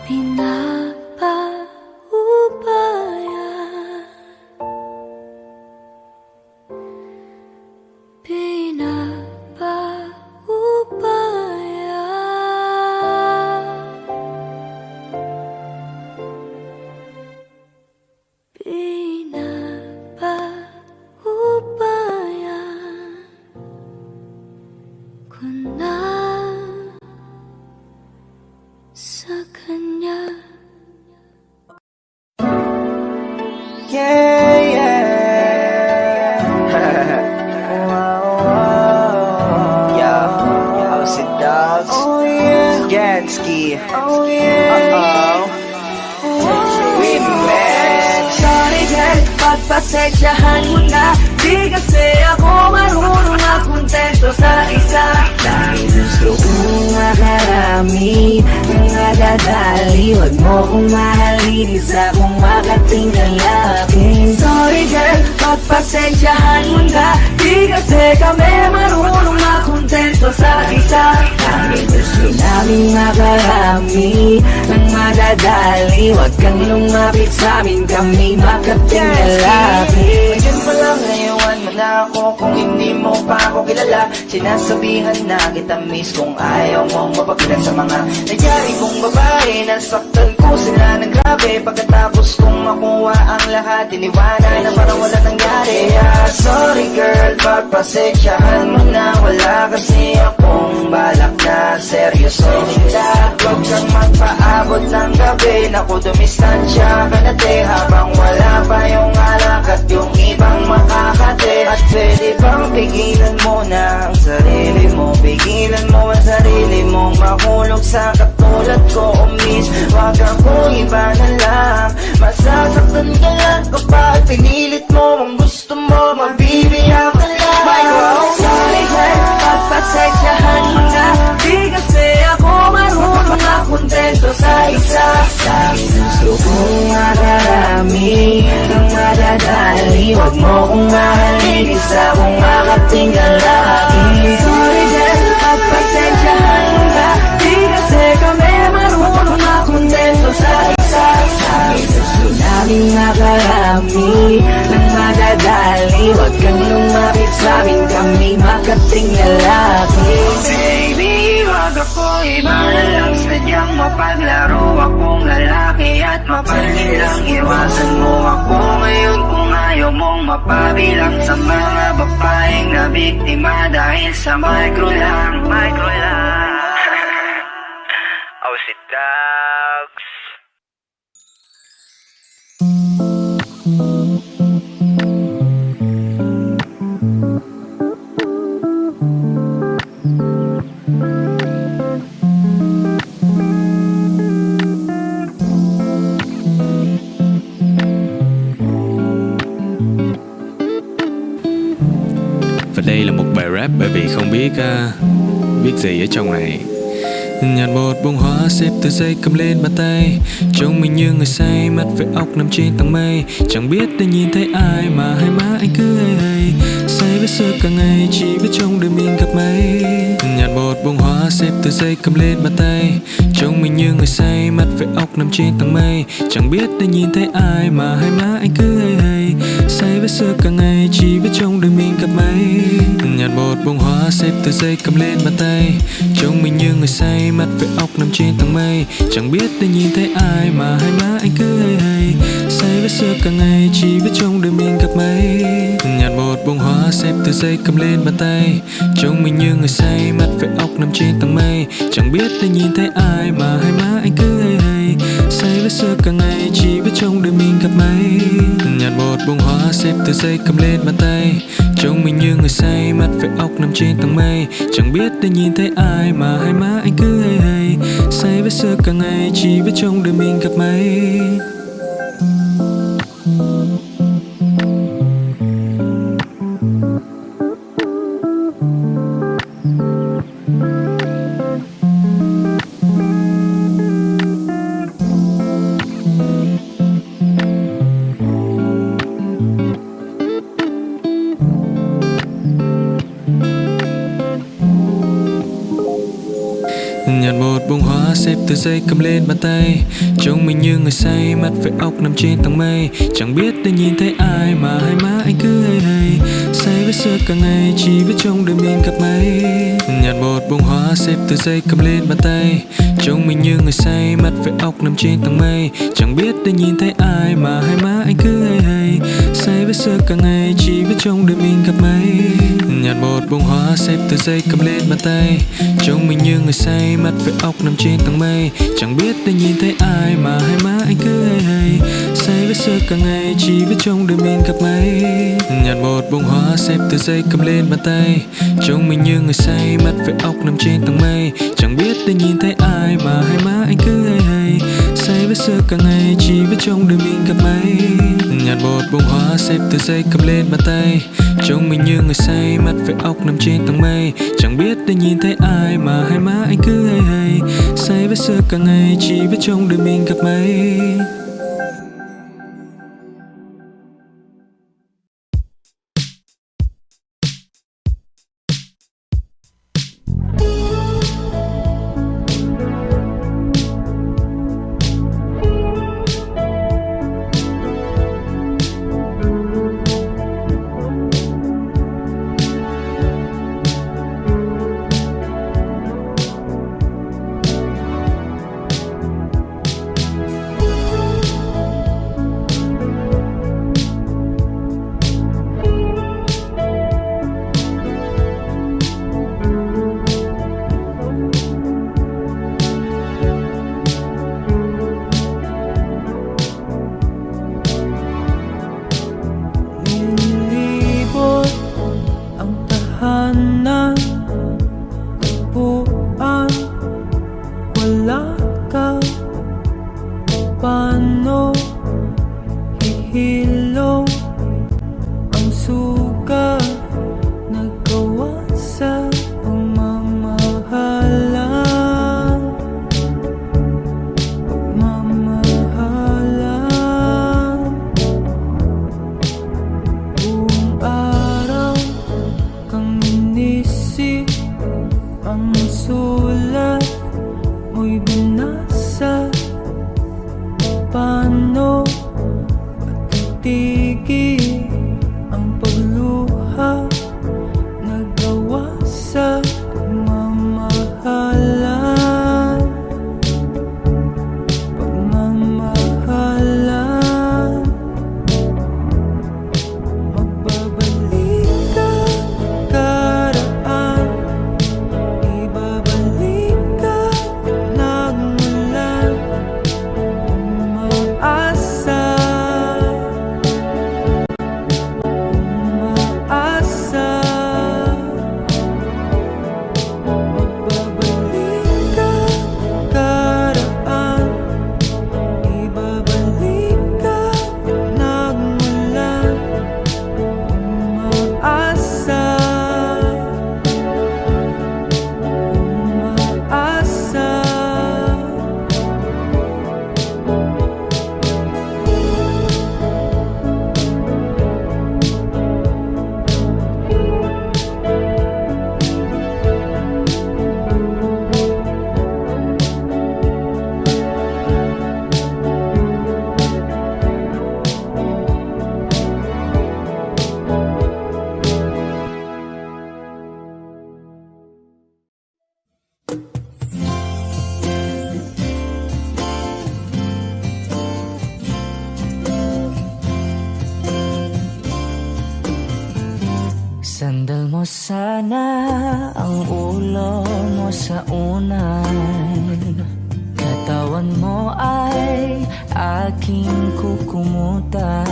pinapaubaya, pinapaubaya ko na sa kanya. Yeah, yeah. Yo, how's it, dogs? Oh, yeah. Gansky. Oh, yeah. We met. Sorry, girl, pagpasensyahan mo na. Di kasi ako marunong makontento sa isa. Dahil gusto kong makarami, nadadali. Huwag mo kong mahalin, isa kong makating lalaki. Sorry girl, pagpasensyahan mo na. Di kasi kami marunong makontento sa isa. Dahil gusto namin makarami, nang madadali. Huwag kang lumapit sa amin, kami makating lalaki. Ngayon pa lang ngayon mo na ako, kung hindi mo pa ako kilala. Sinasabihan na kita miss kung ayaw mong mapagilan sa mga nangyari kong babae. Nasaktan ko sila ng grabe, pagkatapos kong makuha ang lahat, iniwanan na parang wala nangyari. Sorry girl, pagpasensyahan mo na. Wala kasi akong balak na seryosohin ka. Huwag kang magpaabot ng gabi, naku dumistansya ka na te, habang wala pa yung alak at yung ibang makakate. At pwede bang pigilan mo na ang sarili mo, pigilan mo ang sarili mong mahulog sa katulad ko, miss. Huwag akong iba na lang, masasaktan ka lang kapag pinilit mo ang gusto mo, mabibiyak ka lang. Sorry girl, pagpasensyahan mo na. Di kasi ako marunong makontento sa isa. Gusto kong makarami, nang madadali. Huwag mo kong mahalin, isa kong makating lalaki. Sorry girl, pagpasensyahan mo na. Di kasi kami marunong makontento sa isa. Gusto namin makarami, nang madadali. Huwag kang lumapit sa amin, kami makating lalaki. Baby, wag ako iba na lang, sadyang mapaglaro akong lalaki at mapalit lang. Iwasan mo ako ngayon kung ayaw Ayaw mong mapabilang sa mga babaeng na biktima dahil sa micro lang. Oh, si Dogs. Và đây là một bài rap bởi vì không biết biết gì ở trong này. Nhạt một bông hoa xếp từ dây cầm lên bàn tay, trông mình như người say, mắt với óc nằm trên tầng mây. Chẳng biết đã nhìn thấy ai mà hai má anh cứ hay hay, say với sơ cả ngày chỉ biết trong đời mình gặp mấy. Nhạt một bông hoa xếp từ dây cầm lên bàn tay, trông mình như người say, mắt với óc nằm trên tầng mây. Chẳng biết đã nhìn thấy ai mà hai má anh cứ hay hay, say với sơ cả ngày chỉ biết trong đời mình gặp mấy. Nhạt một bông hoa xếp từ dây cầm lên bàn tay, trông mình như người say, mắt với óc nằm trên tầng mây. Chẳng biết đã nhìn thấy ai mà hai má anh cứ hay hay, say với sơ cả ngày chỉ biết trong đời mình gặp mấy. Nhạt một bông hoa xếp từ dây cầm lên bàn tay, trông mình như người say, mắt với óc nằm trên tầng mây. Chẳng biết đã nhìn thấy ai mà hai má anh cứ hay hay, say với sơ cả ngày chỉ biết trong đời mình gặp mấy. Nhạt một bông hoa xếp từ dây cầm lên bàn tay, trông mình như người say, mắt với óc nằm trên tầng mây. Chẳng biết đã nhìn thấy ai mà hai má anh cứ hay hay, say với sơ cả ngày chỉ biết trong đời mình gặp mấy. Nhạt một bông hoa xếp từ dây cầm lên bàn tay, trông mình như người say, mắt với óc nằm trên tầng mây. Chẳng biết đã nhìn thấy ai mà hai má anh cứ hay hay, say với sơ cả ngày chỉ biết trong đời mình gặp mấy. Nhạt một bông hoa xếp từ dây cầm lên bàn tay, trông mình như người say, mắt với óc nằm trên tầng mây. Chẳng biết đã nhìn thấy ai mà hai má anh cứ hay hay, say với sơ cả ngày chỉ biết trong đời mình gặp mấy. Nhạt một bông hoa xếp từ dây cầm lên bàn tay, trông mình như người say, mắt với óc nằm trên tầng mây. Chẳng biết đã nhìn thấy ai mà hai má anh cứ hay hay, say với sơ cả ngày chỉ biết trong đời mình gặp mấy. Nhạt một bông hoa xếp từ dây cầm lên bàn tay, trông mình như người say, mắt với óc nằm trên tầng mây. Chẳng biết đã nhìn thấy ai mà hai má anh cứ hay hay, say với sơ cả ngày chỉ biết trong đời mình gặp mấy. Nhạt một bông hoa xếp từ dây cầm lên bàn tay, trông mình như người say, mắt với óc nằm trên tầng mây. Chẳng biết đã nhìn thấy ai mà hai má anh cứ hay hay, say với sơ cả ngày chỉ biết trong đời mình gặp mấy. Isandal mo sana ang ulo mo sa unan. Katawan mo ay aking kukumutan.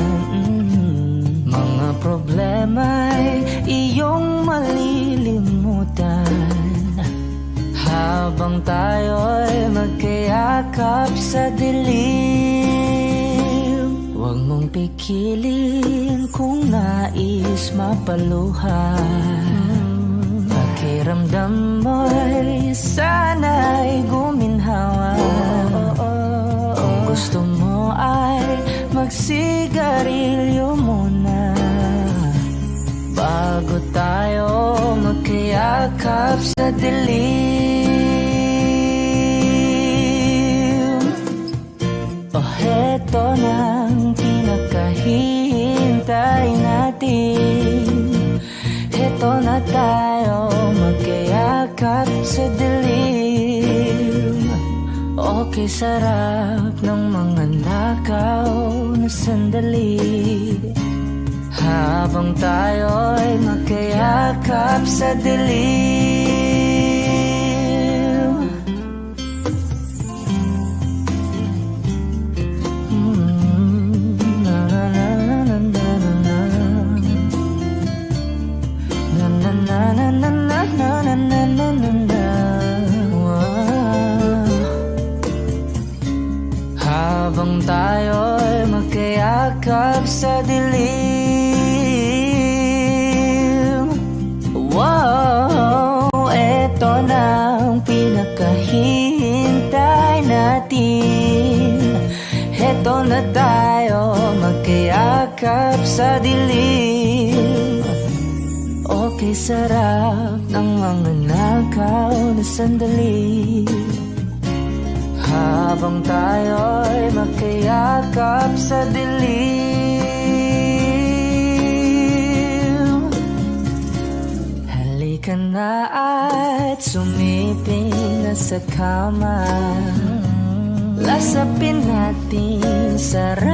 Mga problema'y iyong malilimutan. Habang tayo'y magkayakap sa dilim, huwag mong pikilin kung nais mapaluhan. Pakiramdam mo'y sana'y guminhawa. Kung gusto mo ay magsigarilyo muna bago tayo magkayakap sa dilim. Oh, heto nang pinakahihintay natin. Heto na tayo magkayakap sa dilim. Okay, sarap ng mga nakaw na sandali. Habang tayo'y magkayakap sa dilim. Na na na na na na na na na na na na na na. Habang tayo'y magkayakap sa dilim. Wow, eto na ang pinakahihintay natin. Eto na tayo magkayakap sa dilim. Okay, sarap ng mga nakaw na sandali. Habang tayo'y magkayakap sa dilim. Halika na at sumiping na sa kama. Lasapin natin sarap